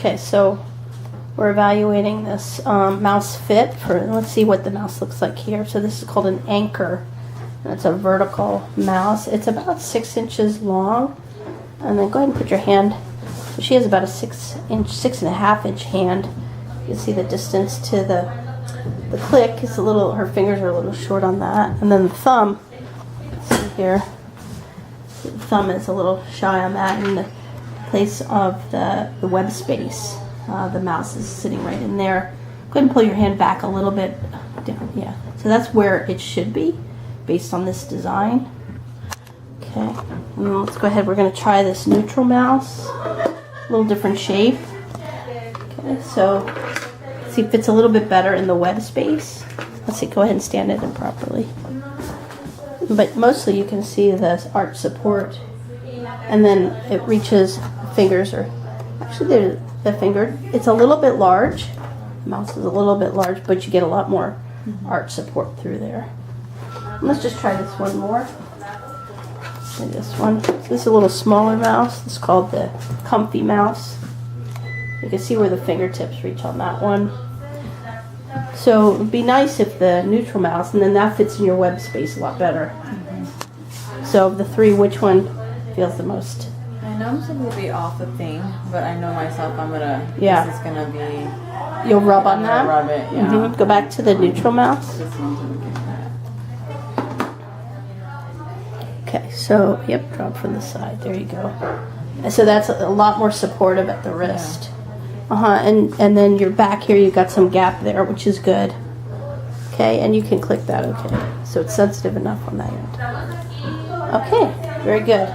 Okay, so we're evaluating this mouse fit for, let's see what the mouse looks like here. So this is called an anchor, and it's a vertical mouse. It's about 6 inches long, and then go ahead and put your hand. So she has about a 6.5 inch hand. You can see the distance to the click is a little, her fingers are a little short on that, and then the thumb, let's see here, the thumb is a little shy on that, and the place of the web space. The mouse is sitting right in there. Go ahead and pull your hand back a little bit down. Yeah, so that's where it should be based on this design. Okay, and then let's go ahead. We're going to try this neutral mouse. A little different shape. Okay, so see, it fits a little bit better in the web space. Let's see, go ahead and stand it in properly. But mostly you can see the arch support, and then it reaches fingers, or actually the finger. It's a little bit large. The mouse is a little bit large, but you get a lot more arch support through there. Let's just try this one more. And this one. This is a little smaller mouse. It's called the comfy mouse. You can see where the fingertips reach on that one. So it would be nice if the neutral mouse, and then that fits in your web space a lot better. So of the three, which one feels the most? I know some will be off the thing, but I know myself this is gonna be. You'll rub on that? Rub it, yeah. Go back to the neutral mouse. This one's gonna get that. Okay, so, yep, drop from the side. There you go. And so that's a lot more supportive at the wrist. And then your back here, you've got some gap there, which is good. Okay, and you can click that, okay. So it's sensitive enough on that end. Okay, very good.